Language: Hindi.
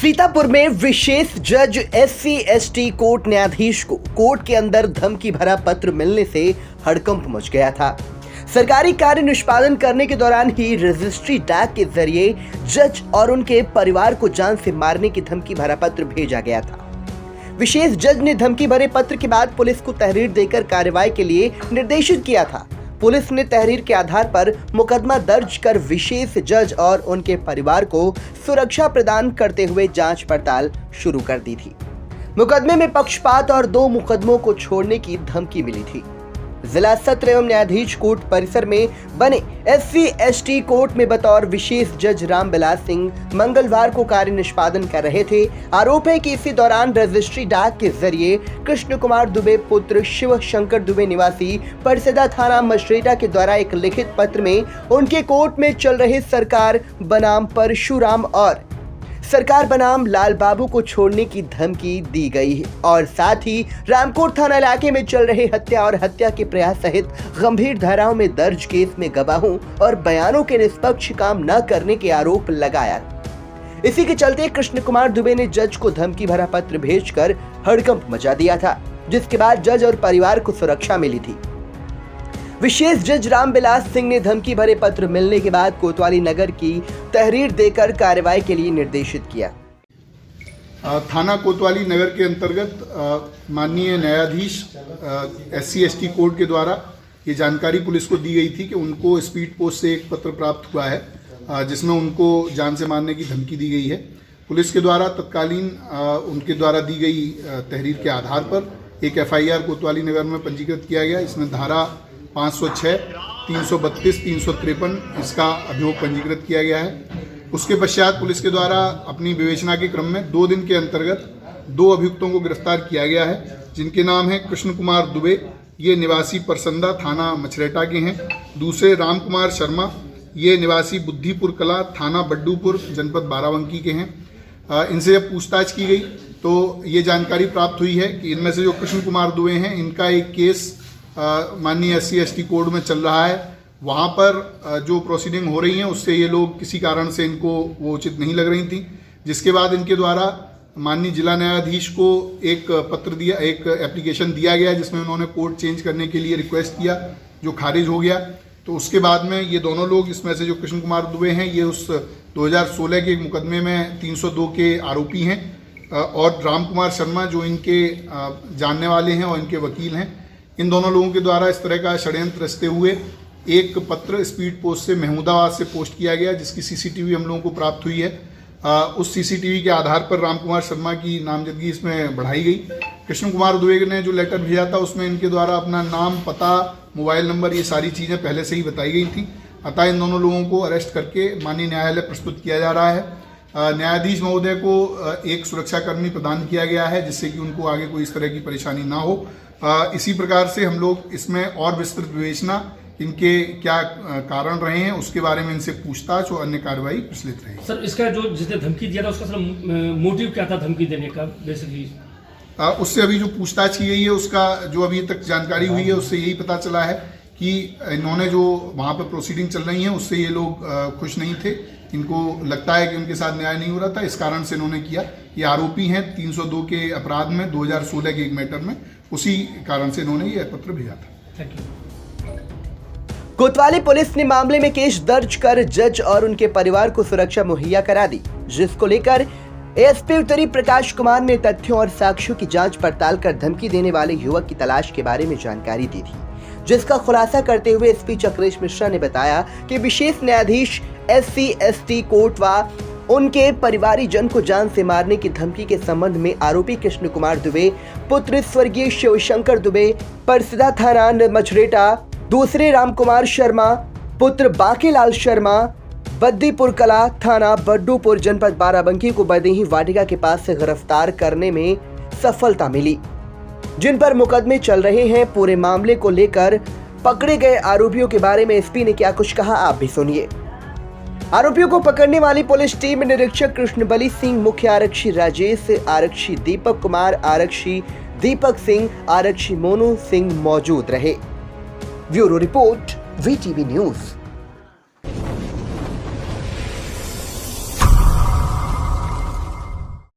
सीतापुर में विशेष जज SC/ST कोर्ट न्यायाधीश को कोर्ट के अंदर धमकी भरा पत्र मिलने से हड़कंप मच गया था। सरकारी कार्य निष्पादन करने के दौरान ही रजिस्ट्री डाक के जरिए जज और उनके परिवार को जान से मारने की धमकी भरा पत्र भेजा गया था। विशेष जज ने धमकी भरे पत्र के बाद पुलिस को तहरीर देकर कार्रवाई के लिए निर्देशित किया था। पुलिस ने तहरीर के आधार पर मुकदमा दर्ज कर विशेष जज और उनके परिवार को सुरक्षा प्रदान करते हुए जांच पड़ताल शुरू कर दी थी। मुकदमे में पक्षपात और 2 मुकदमों को छोड़ने की धमकी मिली थी। जिला सत्र एवं न्यायाधीश कोर्ट परिसर में बने SC/ST कोर्ट में बतौर विशेष जज रामबिलास सिंह मंगलवार को कार्य निष्पादन कर रहे थे। आरोप है कि इसी दौरान रजिस्ट्री डाक के जरिए कृष्ण कुमार दुबे पुत्र शिव शंकर दुबे निवासी परसदा थाना मछरेटा के द्वारा एक लिखित पत्र में उनके कोर्ट में चल रहे सरकार बनाम परशुराम और सरकार बनाम लाल बाबू को छोड़ने की धमकी दी गई है और साथ ही रामकोट थाना इलाके में चल रहे हत्या और हत्या के प्रयास सहित गंभीर धाराओं में दर्ज केस में गवाहों और बयानों के निष्पक्ष काम न करने के आरोप लगाया। इसी के चलते कृष्ण कुमार दुबे ने जज को धमकी भरा पत्र भेजकर हड़कंप मचा दिया था, जिसके बाद जज और परिवार को सुरक्षा मिली थी। विशेष जज रामबिलास सिंह ने धमकी भरे पत्र मिलने के बाद कोतवाली नगर की तहरीर देकर कार्रवाई के लिए निर्देशित किया। थाना कोतवाली नगर के अंतर्गत माननीय न्यायाधीश SC/ST कोर्ट के द्वारा ये जानकारी पुलिस को दी गई थी कि उनको स्पीड पोस्ट से एक पत्र प्राप्त हुआ है जिसमें उनको जान से मारने की धमकी दी गई है। पुलिस के द्वारा तत्कालीन उनके द्वारा दी गई तहरीर के आधार पर एक FIR कोतवाली नगर में पंजीकृत किया गया। इसमें धारा 506, 332, 353 इसका अभियोग पंजीकृत किया गया है। उसके पश्चात पुलिस के द्वारा अपनी विवेचना के क्रम में 2 दिन के अंतर्गत 2 अभियुक्तों को गिरफ्तार किया गया है, जिनके नाम हैं कृष्ण कुमार दुबे, ये निवासी परसंदा थाना मछरेटा के हैं। दूसरे राम कुमार शर्मा, ये निवासी बुद्धिपुर कला थाना बड्डूपुर जनपद बाराबंकी के हैं। इनसे जब पूछताछ की गई तो ये जानकारी प्राप्त हुई है कि इनमें से जो कृष्ण कुमार दुबे हैं, इनका एक केस माननीय SC/ST कोर्ट में चल रहा है। वहाँ पर जो प्रोसीडिंग हो रही हैं उससे ये लोग किसी कारण से इनको वो उचित नहीं लग रही थी, जिसके बाद इनके द्वारा माननीय जिला न्यायाधीश को एक पत्र दिया, एक एप्लीकेशन दिया गया जिसमें उन्होंने कोर्ट चेंज करने के लिए रिक्वेस्ट किया, जो खारिज हो गया। तो उसके बाद में ये दोनों लोग, इसमें से जो कृष्ण कुमार दुबे हैं, ये उस 2016 के एक मुकदमे में 302 के आरोपी हैं और राम कुमार शर्मा जो इनके जानने वाले हैं और इनके वकील हैं। इन दोनों लोगों के द्वारा इस तरह का षड्यंत्र रचते हुए एक पत्र स्पीड पोस्ट से महमूदाबाद से पोस्ट किया गया, जिसकी CCTV हम लोगों को प्राप्त हुई है। उस CCTV के आधार पर राम कुमार शर्मा की नामजदगी इसमें बढ़ाई गई। कृष्ण कुमार दुबे ने जो लेटर भेजा था उसमें इनके द्वारा अपना नाम, पता, मोबाइल नंबर, ये सारी चीज़ें पहले से ही बताई गई थी। अतः इन दोनों लोगों को अरेस्ट करके माननीय न्यायालय प्रस्तुत किया जा रहा है। न्यायाधीश महोदय को एक सुरक्षाकर्मी प्रदान किया गया है, जिससे कि उनको आगे कोई इस तरह की परेशानी ना हो। इसी प्रकार से हम लोग इसमें और विस्तृत विवेचना, इनके क्या कारण रहे हैं उसके बारे में इनसे पूछताछ और अन्य कार्रवाई प्रचलित रही। सर, इसका जो जिसने धमकी दिया था उसका सर मोटिव क्या था धमकी देने का बेसिकली? उससे अभी जो पूछताछ की गई है उसका जो अभी तक जानकारी हुई है उससे यही पता चला है कि इन्होंने जो वहाँ पर प्रोसीडिंग चल रही है उससे ये लोग खुश नहीं थे। इनको लगता है कि उनके साथ न्याय नहीं हो रहा था, इस कारण से इन्होंने किया। ये आरोपी हैं 302 के अपराध में 2016 के एक मैटर में, उसी कारण से इन्होंने ये पत्र भेजा था। Thank you. कोतवाली पुलिस ने मामले में केस दर्ज कर जज और उनके परिवार को सुरक्षा मुहैया करा दी, जिसको लेकर ASP उत्तरी प्रकाश कुमार ने तथ्यों और साक्ष्यों की जांच पड़ताल कर धमकी देने वाले युवक की तलाश के बारे में जानकारी दी थी, जिसका खुलासा करते हुए SP चक्रेश मिश्रा ने बताया कि विशेष न्यायाधीश SC/ST कोर्ट व उनके परिवारीजन को जान से मारने की धमकी के संबंध में आरोपी कृष्ण कुमार दुबे पुत्र स्वर्गीय शिव शंकर दुबे परसदा थाना मछरेटा, दूसरे राम कुमार शर्मा पुत्र बांकेलाल शर्मा बद्दीपुर कला थाना बड्डूपुर जनपद बाराबंकी को बदेही वाटिका के पास से गिरफ्तार करने में सफलता मिली, जिन पर मुकदमे चल रहे हैं। पूरे मामले को लेकर पकड़े गए आरोपियों के बारे में SP ने क्या कुछ कहा, आप भी सुनिए। आरोपियों को पकड़ने वाली पुलिस टीम में निरीक्षक कृष्णबली सिंह, मुख्य आरक्षी राजेश, आरक्षी दीपक कुमार, आरक्षी दीपक सिंह, आरक्षी मोनू सिंह मौजूद रहे। Bureau report, VTV news.